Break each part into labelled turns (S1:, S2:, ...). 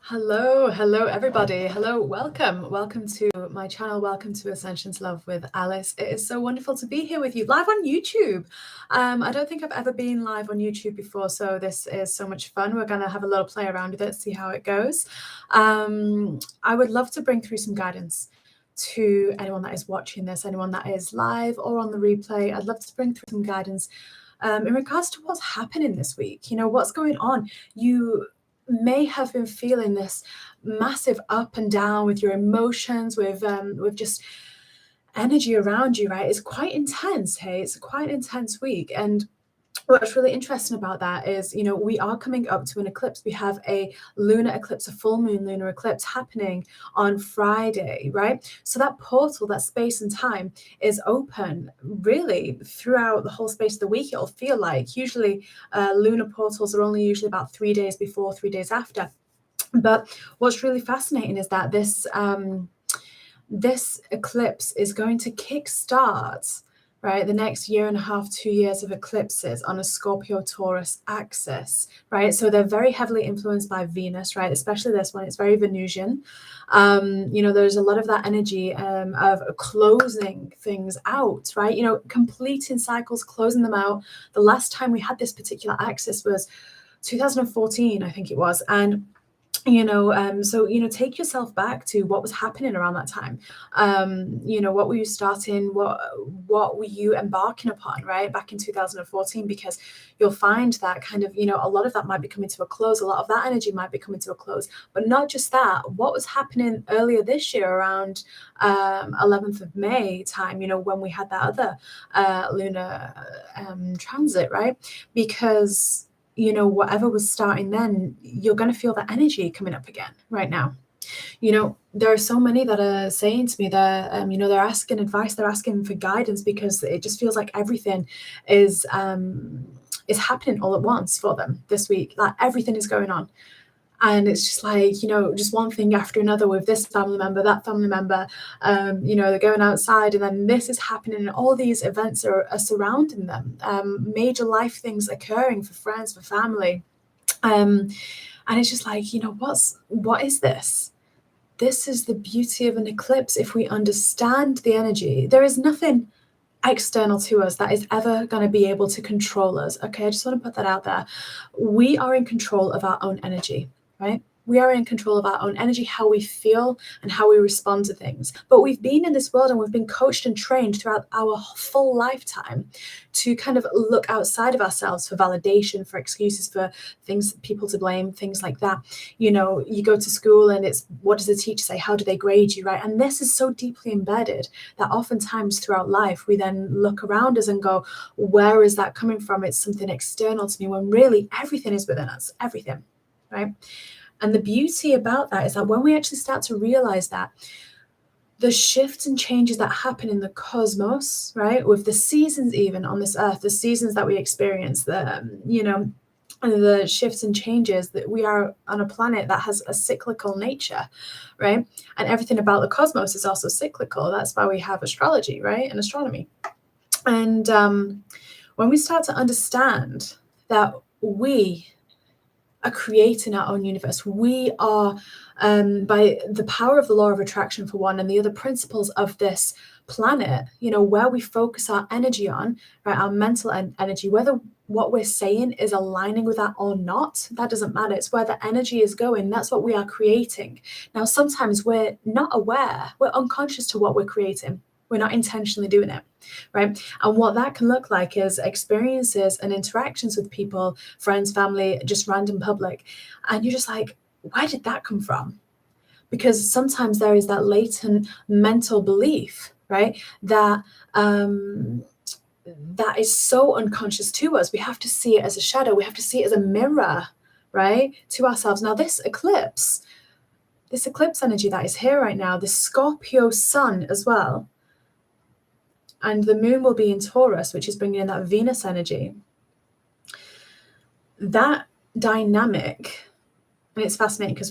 S1: Hello everybody. Hello, welcome to my channel. Welcome to Ascension to Love with Alice. It is so wonderful to be here with you live on YouTube. I don't think I've ever been live on YouTube before, so this is so much fun. We're going to have a little play around with it, see how it goes. I would love to bring through some guidance to anyone that is watching this, anyone that is live or on the replay. I'd love to bring through some guidance in regards to what's happening this week. You know, what's going on. You may have been feeling this massive up and down with your emotions, with just energy around you, right? It's quite intense. Hey, it's quite an intense week. And what's really interesting about that is, you know, we are coming up to an eclipse. We have a lunar eclipse, a full moon lunar eclipse happening on Friday, right? So that portal, that space and time is open really throughout the whole space of the week. It'll feel like usually lunar portals are only usually about 3 days before, 3 days after. But what's really fascinating is that this eclipse is going to kickstart, right, the next year and a half, 2 years of eclipses on a Scorpio-Taurus axis, right? So they're very heavily influenced by Venus, right? Especially this one, it's very Venusian. You know, there's a lot of that energy of closing things out, right? You know, completing cycles, closing them out. The last time we had this particular axis was 2014, I think it was. And you know, so, you know, take yourself back to what was happening around that time. You know, what were you starting? What were you embarking upon, right, back in 2014? Because you'll find that kind of, you know, a lot of that might be coming to a close. A lot of that energy might be coming to a close. But not just that. What was happening earlier this year around 11th of May time, you know, when we had that other lunar transit, right? Because you know, whatever was starting then, you're going to feel that energy coming up again right now. You know, there are so many that are saying to me that, you know, they're asking advice, they're asking for guidance because it just feels like everything is happening all at once for them this week. Like everything is going on. And it's just like, you know, just one thing after another with this family member, that family member, you know, they're going outside and then this is happening and all these events are surrounding them. Major life things occurring for friends, for family. And it's just like, you know, what is this? This is the beauty of an eclipse. If we understand the energy, there is nothing external to us that is ever going to be able to control us. Okay, I just want to put that out there. We are in control of our own energy. Right? We are in control of our own energy, how we feel and how we respond to things. But we've been in this world and we've been coached and trained throughout our full lifetime to kind of look outside of ourselves for validation, for excuses, for things, people to blame, things like that. You know, you go to school and it's, what does the teacher say? How do they grade you, right? And this is so deeply embedded that oftentimes throughout life, we then look around us and go, where is that coming from? It's something external to me, when really everything is within us, everything. Right? And the beauty about that is that when we actually start to realize that the shifts and changes that happen in the cosmos, right, with the seasons, even on this earth, the seasons that we experience, the, you know, the shifts and changes, that we are on a planet that has a cyclical nature, right? And everything about the cosmos is also cyclical. That's why we have astrology, right, and astronomy. And when we start to understand that we are creating our own universe. We are, by the power of the law of attraction for one, and the other principles of this planet, you know, where we focus our energy on, right, our mental energy, whether what we're saying is aligning with that or not, that doesn't matter. It's where the energy is going. That's what we are creating. Now, sometimes we're not aware, we're unconscious to what we're creating. We're not intentionally doing it, right? And what that can look like is experiences and interactions with people, friends, family, just random public. And you're just like, where did that come from? Because sometimes there is that latent mental belief, right, that that is so unconscious to us. We have to see it as a shadow. We have to see it as a mirror, right, to ourselves. Now, this eclipse energy that is here right now, the Scorpio sun as well, and the moon will be in Taurus, which is bringing in that Venus energy. That dynamic, and it's fascinating because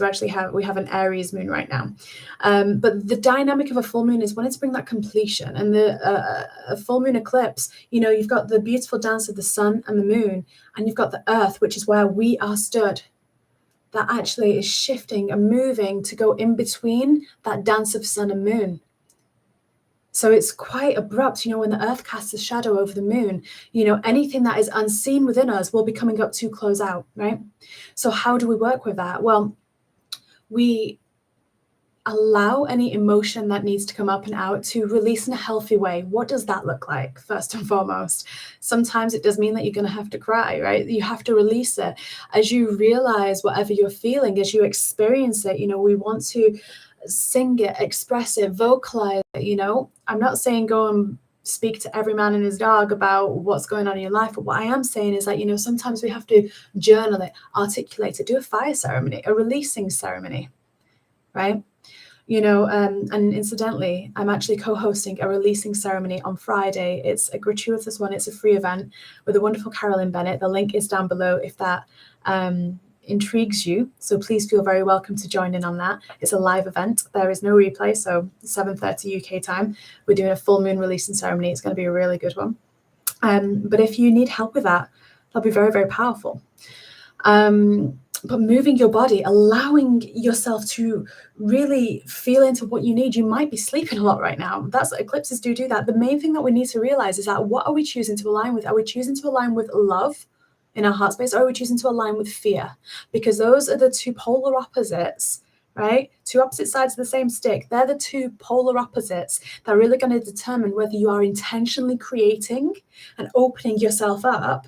S1: we have an Aries moon right now. But the dynamic of a full moon is when it's bringing that completion, and a full moon eclipse, you know, you've got the beautiful dance of the sun and the moon, and you've got the earth, which is where we are stood. that actually is shifting and moving to go in between that dance of sun and moon. So it's quite abrupt, when the earth casts a shadow over the moon, anything that is unseen within us will be coming up to close out, right? So how do we work with that? Well, we allow any emotion that needs to come up and out to release in a healthy way. What does that look like, first and foremost? Sometimes it does mean that you're going to have to cry, right? You have to release it. As you realize whatever you're feeling, as you experience it, we want to sing it, express it, vocalize it, I'm not saying go and speak to every man and his dog about what's going on in your life, but what I am saying is that, sometimes we have to journal it, articulate it, do a fire ceremony, a releasing ceremony, right? And incidentally, I'm actually co-hosting a releasing ceremony on Friday. It's a gratuitous one. It's a free event with the wonderful Carolyne Bennett. The link is down below if that intrigues you. So please feel very welcome to join in on that. It's a live event. There is no replay. So 7:30 UK time, we're doing a full moon releasing ceremony. It's going to be a really good one. But if you need help with that, that'll be very, very powerful. But moving your body, allowing yourself to really feel into what you need. You might be sleeping a lot right now. That's eclipses do that. The main thing that we need to realize is that what are we choosing to align with? Are we choosing to align with love in our heart space, or are we choosing to align with fear? Because those are the two polar opposites, right? Two opposite sides of the same stick. They're the two polar opposites that are really going to determine whether you are intentionally creating and opening yourself up,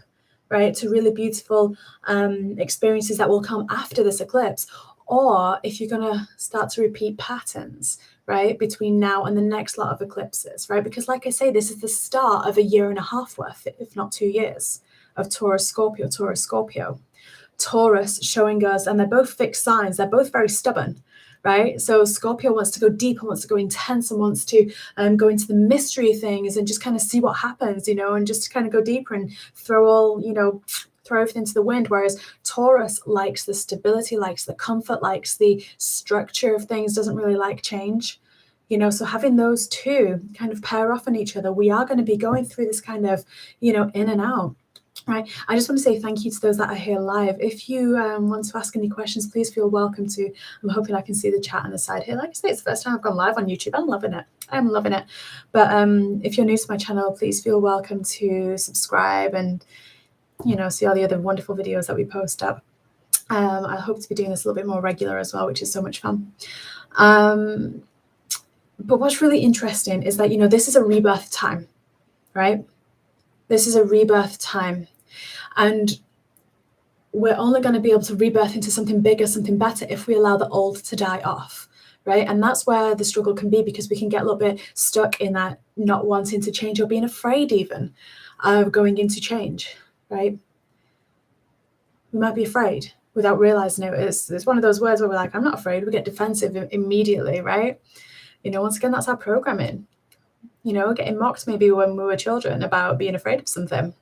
S1: right, to really beautiful experiences that will come after this eclipse, or if you're going to start to repeat patterns, right, between now and the next lot of eclipses, right? Because like I say, this is the start of a year and a half worth, if not 2 years, of Taurus, Scorpio, Taurus, Scorpio. Taurus showing us, and they're both fixed signs, they're both very stubborn, right? So Scorpio wants to go deep and wants to go intense and wants to go into the mystery things and just kind of see what happens, and just kind of go deeper and throw everything to the wind. Whereas Taurus likes the stability, likes the comfort, likes the structure of things, doesn't really like change. So having those two kind of pair off on each other, we are going to be going through this kind of, in and out. Right. I just want to say thank you to those that are here live. If you want to ask any questions, please feel welcome to. I'm hoping I can see the chat on the side here. Like I say, it's the first time I've gone live on YouTube. I'm loving it. But if you're new to my channel, please feel welcome to subscribe and, see all the other wonderful videos that we post up. I hope to be doing this a little bit more regular as well, which is so much fun. But what's really interesting is that, this is a rebirth time, right? This is a rebirth time, and we're only going to be able to rebirth into something bigger, something better, if we allow the old to die off, right? And that's where the struggle can be, because we can get a little bit stuck in that not wanting to change, or being afraid even of going into change, right? We might be afraid without realizing it. It's one of those words where we're like, I'm not afraid. We get defensive immediately, right? Once again, that's our programming. Getting mocked maybe when we were children about being afraid of something,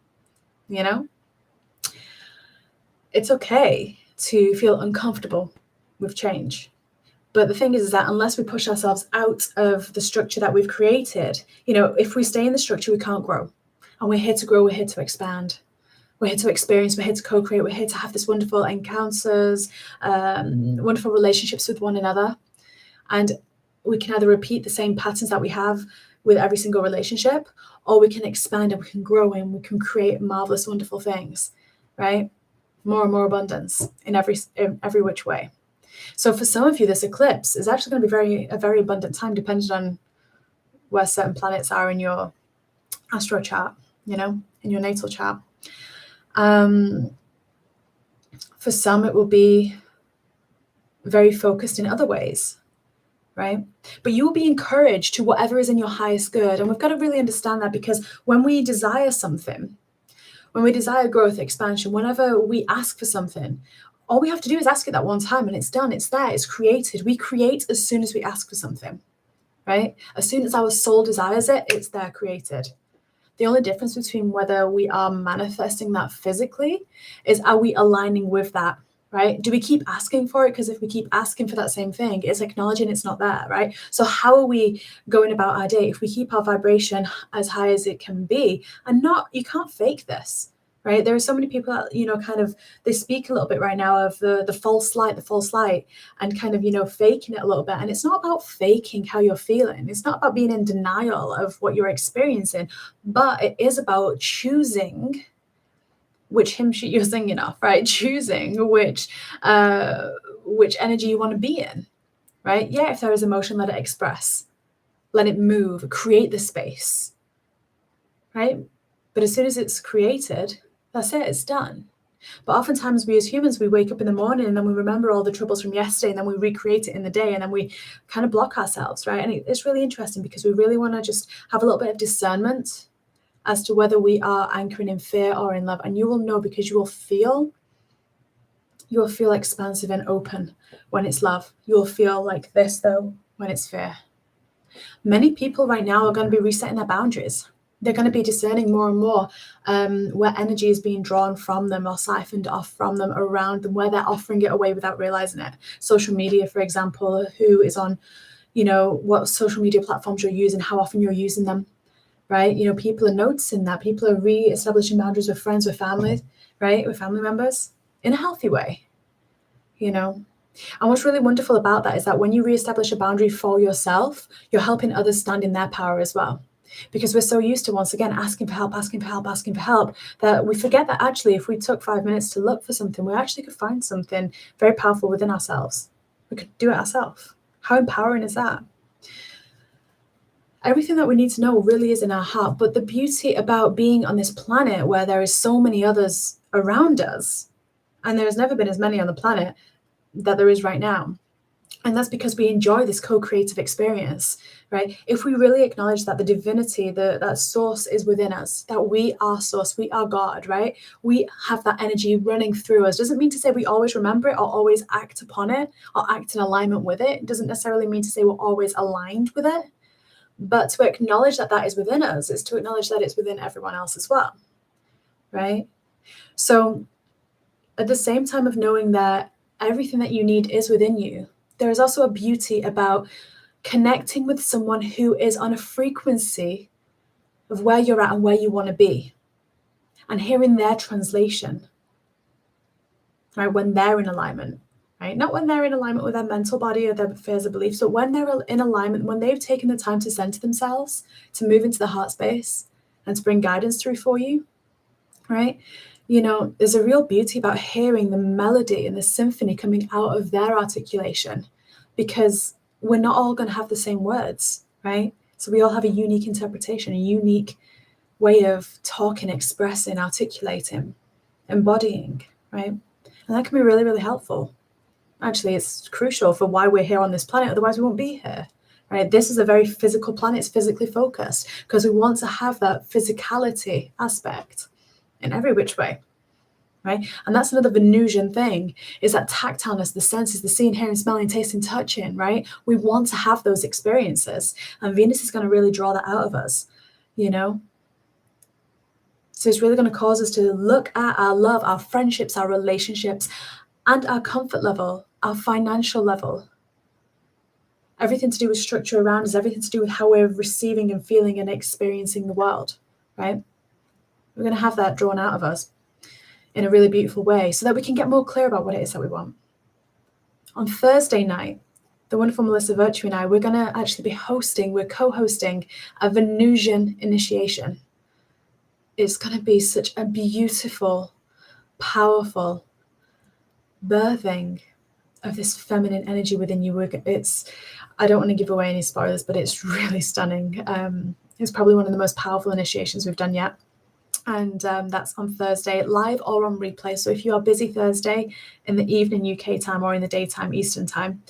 S1: It's okay to feel uncomfortable with change. But the thing is that unless we push ourselves out of the structure that we've created, if we stay in the structure, we can't grow. And we're here to grow, we're here to expand. We're here to experience, we're here to co-create, we're here to have this wonderful encounters, wonderful relationships with one another. And we can either repeat the same patterns that we have with every single relationship, or we can expand and we can grow and we can create marvelous, wonderful things, right? More and more abundance in every which way. So for some of you, this eclipse is actually going to be a very abundant time, depending on where certain planets are in your astro chart, in your natal chart. For some, it will be very focused in other ways, right? But you will be encouraged to whatever is in your highest good. And we've got to really understand that, because when we desire something, when we desire growth, expansion, whenever we ask for something, all we have to do is ask it that one time and it's done. It's there. It's created. We create as soon as we ask for something, right? As soon as our soul desires it, it's there, created. The only difference between whether we are manifesting that physically is, are we aligning with that, right? Do we keep asking for it? Because if we keep asking for that same thing, it's acknowledging it's not there, right? So how are we going about our day if we keep our vibration as high as it can be? And you can't fake this, right? There are so many people that, you know, kind of, they speak a little bit right now of the false light, and kind of, you know, faking it a little bit. And it's not about faking how you're feeling. It's not about being in denial of what you're experiencing, but it is about choosing which hymn sheet you're singing off, right? Choosing which energy you want to be in, right? Yeah, if there is emotion, let it express, let it move, create the space, right? But as soon as it's created, that's it, it's done. But oftentimes we as humans, we wake up in the morning and then we remember all the troubles from yesterday, and then we recreate it in the day, and then we kind of block ourselves, right? And it's really interesting because we really want to just have a little bit of discernment as to whether we are anchoring in fear or in love. And you will know, because you will feel expansive and open when it's love. You will feel like this, though, when it's fear. Many people right now are going to be resetting their boundaries. They're going to be discerning more and more where energy is being drawn from them or siphoned off from them, around them, where they're offering it away without realizing it. Social media, for example, who is on, you know, what social media platforms you're using, how often you're using them, right? You know, people are noticing that. People are re-establishing boundaries with friends, with family, right? With family members in a healthy way, you know. And what's really wonderful about that is that when you re-establish a boundary for yourself, you're helping others stand in their power as well. Because we're so used to, once again, asking for help, that we forget that actually, if we took 5 minutes to look for something, we actually could find something very powerful within ourselves. We could do it ourselves. How empowering is that? Everything that we need to know really is in our heart. But the beauty about being on this planet where there is so many others around us, and there's never been as many on the planet that there is right now, and that's because we enjoy this co-creative experience, right? If we really acknowledge that the divinity, that source is within us, that we are source, we are God, right? We have that energy running through us. Doesn't mean to say we always remember it or always act upon it or act in alignment with it. It doesn't necessarily mean to say we're always aligned with it. But to acknowledge that that is within us is to acknowledge that it's within everyone else as well, right? So at the same time of knowing that everything that you need is within you, there is also a beauty about connecting with someone who is on a frequency of where you're at and where you want to be, and hearing their translation, right? When they're in alignment, right? Not when they're in alignment with their mental body or their fears or beliefs, but when they're in alignment, when they've taken the time to center themselves, to move into the heart space and to bring guidance through for you, right? You know, there's a real beauty about hearing the melody and the symphony coming out of their articulation, because we're not all going to have the same words, right? So we all have a unique interpretation, a unique way of talking, expressing, articulating, embodying, right? And that can be really, really helpful. Actually, it's crucial for why we're here on this planet. Otherwise, we won't be here, right? This is a very physical planet. It's physically focused because we want to have that physicality aspect in every which way, right? And that's another Venusian thing, is that tactileness, the senses, the seeing, hearing, smelling, tasting, touching, right? We want to have those experiences, and Venus is going to really draw that out of us, you know? So it's really going to cause us to look at our love, our friendships, our relationships, and our comfort level, our financial level. Everything to do with structure around us, everything to do with how we're receiving and feeling and experiencing the world, right? We're going to have that drawn out of us in a really beautiful way so that we can get more clear about what it is that we want. On Thursday night, the wonderful Melissa Virtue and I, we're going to actually be we're co-hosting a Venusian Initiation. It's going to be such a beautiful, powerful birthing of this feminine energy within you. I don't want to give away any spoilers, but it's really stunning. It's probably one of the most powerful initiations we've done yet. And that's on Thursday, live or on replay. So if you are busy Thursday in the evening UK time or in the daytime Eastern time,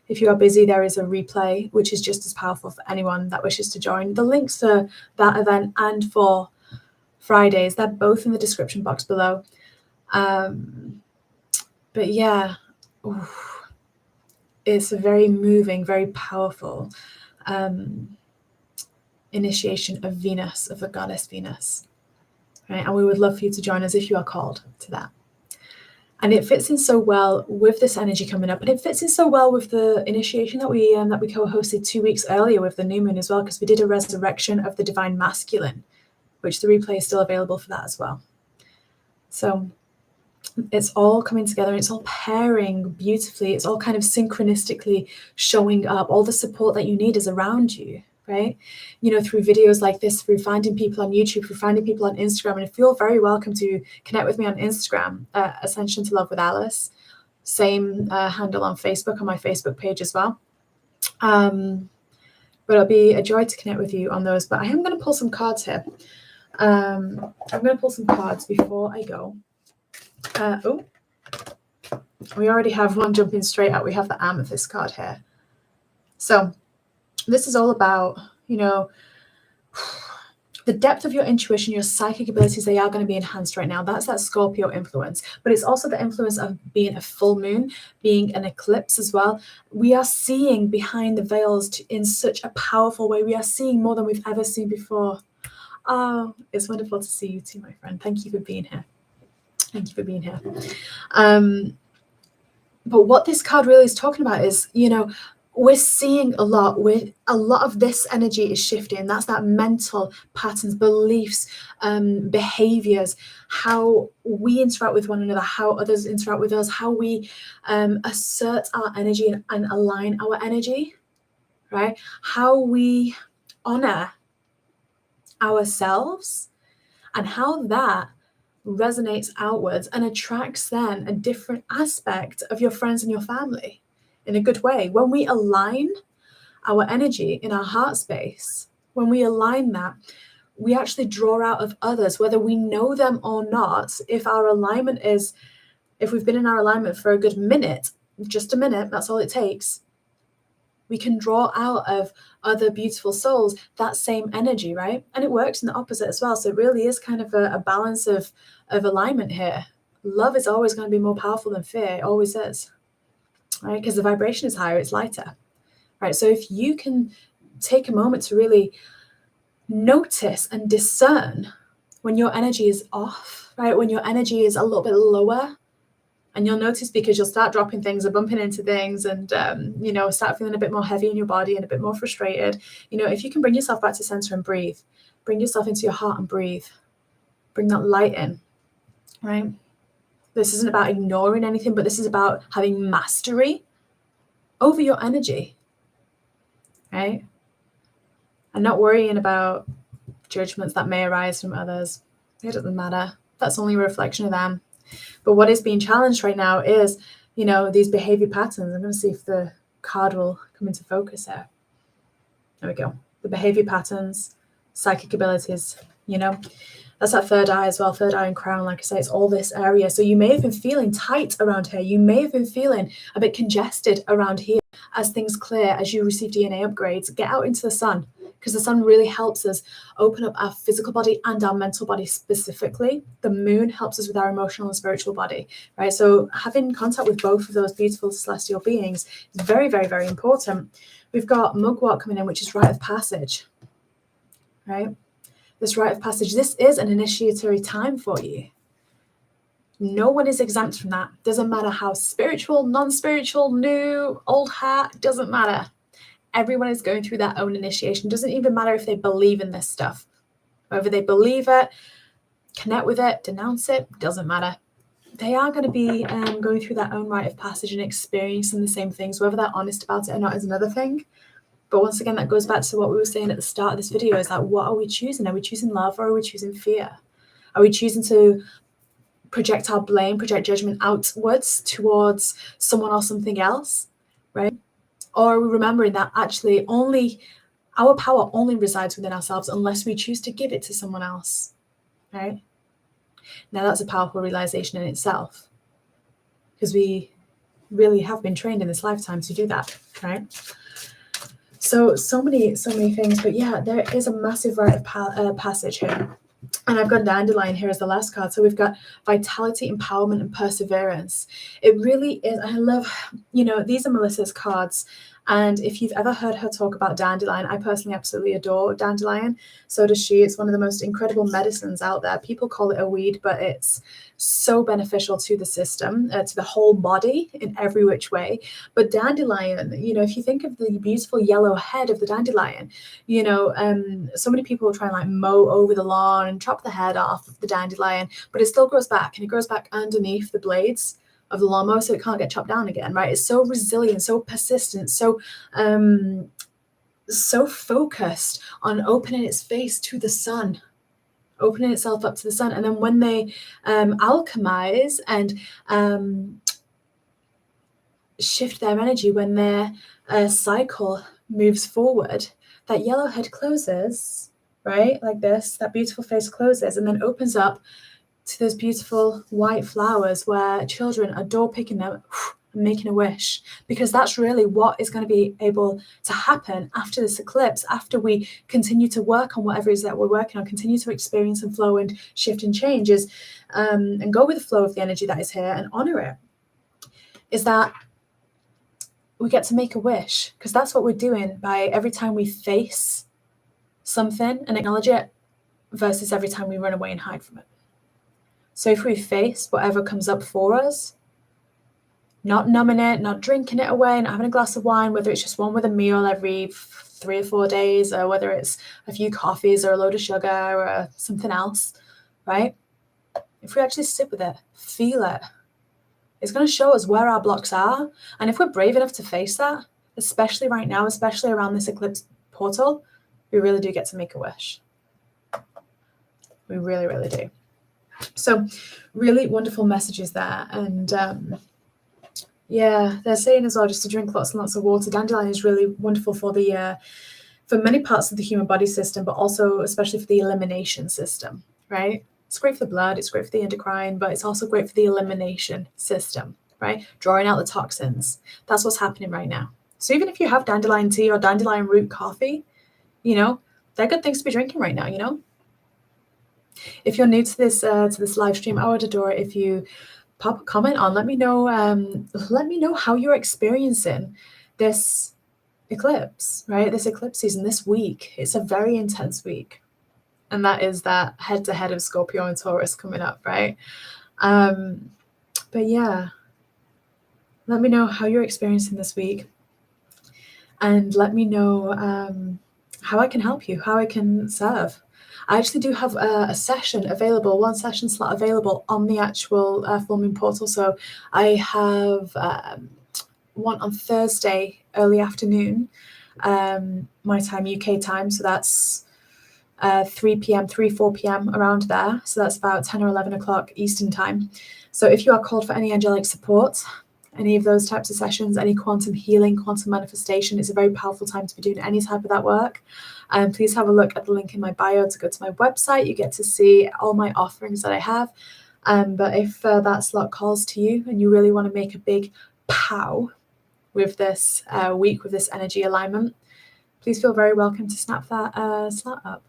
S1: if you are busy, there is a replay, which is just as powerful for anyone that wishes to join. The links for that event and for Fridays, they're both in the description box below. But yeah, it's a very moving, very powerful initiation of Venus, of the goddess Venus. Right? And we would love for you to join us if you are called to that. And it fits in so well with this energy coming up, and it fits in so well with the initiation that we co-hosted 2 weeks earlier with the new moon as well, because we did a resurrection of the divine masculine, which the replay is still available for that as well. So it's all coming together, it's all pairing beautifully, it's all kind of synchronistically showing up. All the support that you need is around you, right? Through videos like this, through finding people on YouTube, through finding people on Instagram. And feel very welcome to connect with me on Instagram, Ascension to Love with Alice. Same handle on Facebook, on my Facebook page as well. But it'll be a joy to connect with you on those. But I am going to pull some cards here. I'm going to pull some cards before I go. We already have one jumping straight out. We have the Amethyst card here. So this is all about, the depth of your intuition, your psychic abilities, they are going to be enhanced right now. That's that Scorpio influence. But it's also the influence of being a full moon, being an eclipse as well. We are seeing behind the veils in such a powerful way. We are seeing more than we've ever seen before. Oh, it's wonderful to see you too, my friend. Thank you for being here. Thank you for being here. But what this card really is talking about is, we're seeing a lot of this energy is shifting. That's that mental patterns, beliefs, behaviors, how we interact with one another, how others interact with us, how we assert our energy and align our energy, right? How we honor ourselves, and how that resonates outwards and attracts then a different aspect of your friends and your family in a good way. When we align our energy in our heart space, when we align that, we actually draw out of others, whether we know them or not. If we've been in our alignment for a good minute, just a minute, that's all it takes, we can draw out of other beautiful souls that same energy, right? And it works in the opposite as well. So it really is kind of a balance of alignment here. Love is always going to be more powerful than fear. It always is, right? Because the vibration is higher, it's lighter, right? So if you can take a moment to really notice and discern when your energy is off, right? When your energy is a little bit lower, and you'll notice, because you'll start dropping things or bumping into things and, start feeling a bit more heavy in your body and a bit more frustrated. If you can bring yourself back to center and breathe, bring yourself into your heart and breathe, bring that light in, right? This isn't about ignoring anything, but this is about having mastery over your energy, right? And not worrying about judgments that may arise from others. It doesn't matter. That's only a reflection of them. But what is being challenged right now is, these behavior patterns. I'm going to see if the card will come into focus here. There we go. The behavior patterns, psychic abilities, that's that third eye as well. Third eye and crown, like I say, it's all this area. So you may have been feeling tight around here. You may have been feeling a bit congested around here. As things clear, as you receive DNA upgrades, get out into the sun, because the sun really helps us open up our physical body and our mental body specifically. The moon helps us with our emotional and spiritual body, right? So having contact with both of those beautiful celestial beings is very, very, very important. We've got mugwort coming in, which is rite of passage, right? This rite of passage, this is an initiatory time for you. No one is exempt from that. Doesn't matter how spiritual, non-spiritual, new, old hat, doesn't matter. Everyone is going through their own initiation. Doesn't even matter if they believe in this stuff. Whether they believe it, connect with it, denounce it, doesn't matter. They are going to be going through their own rite of passage and experiencing the same things. Whether they're honest about it or not is another thing. But once again, that goes back to what we were saying at the start of this video, is like, what are we choosing? Are we choosing love, or are we choosing fear? Are we choosing to project our blame, project judgment outwards towards someone or something else, right? Or are we remembering that actually our power only resides within ourselves unless we choose to give it to someone else, right? Now that's a powerful realization in itself, because we really have been trained in this lifetime to do that, right? So many things. But yeah, there is a massive rite of passage here. And I've got dandelion here as the last card. So we've got vitality, empowerment, and perseverance. It really is. I love, these are Melissa's cards. And if you've ever heard her talk about dandelion, I personally absolutely adore dandelion. So does she. It's one of the most incredible medicines out there. People call it a weed, but it's so beneficial to the system, to the whole body in every which way. But dandelion, if you think of the beautiful yellow head of the dandelion, so many people will try and like mow over the lawn and chop the head off of the dandelion, but it still grows back, and it grows back underneath the blades of the lawnmower, so it can't get chopped down again, right? It's so resilient, so persistent, so focused on opening its face to the sun, opening itself up to the sun. And then when they alchemize and shift their energy, when their cycle moves forward, that yellow head closes, right? Like this, that beautiful face closes and then opens up to those beautiful white flowers where children adore picking them and making a wish, because that's really what is going to be able to happen after this eclipse, after we continue to work on whatever it is that we're working on, continue to experience and flow and shift and changes, and go with the flow of the energy that is here and honor it, is that we get to make a wish, because that's what we're doing by every time we face something and acknowledge it versus every time we run away and hide from it. So if we face whatever comes up for us, not numbing it, not drinking it away, not having a glass of wine, whether it's just one with a meal every 3 or 4 days, or whether it's a few coffees or a load of sugar or something else, right? If we actually sit with it, feel it, it's going to show us where our blocks are. And if we're brave enough to face that, especially right now, especially around this eclipse portal, we really do get to make a wish. We really, really do. So really wonderful messages there. And yeah, they're saying as well just to drink lots and lots of water. Dandelion is really wonderful for many parts of the human body system, but also especially for the elimination system, right? It's great for the blood, it's great for the endocrine, but it's also great for the elimination system, right? Drawing out the toxins. That's what's happening right now. So even if you have dandelion tea or dandelion root coffee, they're good things to be drinking right now, If you're new to this live stream, I would adore it if you pop a comment on. Let me know how you're experiencing this eclipse, right? This eclipse season, this week. It's a very intense week. And that is that head-to-head of Scorpio and Taurus coming up, right? But yeah, let me know how you're experiencing this week. And let me know how I can help you, how I can serve. I actually do have a session available, one session slot available on the actual full moon portal. So I have one on Thursday, early afternoon, my time, UK time. So that's 3 p.m., 4 p.m. around there. So that's about 10 or 11 o'clock Eastern time. So if you are called for any angelic support, any of those types of sessions, any quantum healing, quantum manifestation, it's a very powerful time to be doing any type of that work. Please have a look at the link in my bio to go to my website. You get to see all my offerings that I have. But if that slot calls to you and you really want to make a big pow with this week, with this energy alignment, please feel very welcome to snap that slot up.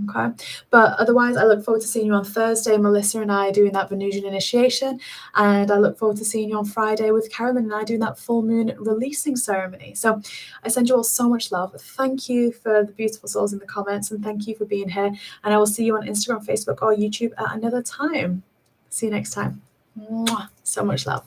S1: Okay, but otherwise, I look forward to seeing you on Thursday, Melissa and I doing that Venusian initiation, and I look forward to seeing you on Friday with Carolyne and I doing that full moon releasing ceremony. So I send you all so much love. Thank you for the beautiful souls in the comments, and thank you for being here. And I will see you on Instagram, Facebook, or YouTube at another time. See you next time. Mwah. So much love.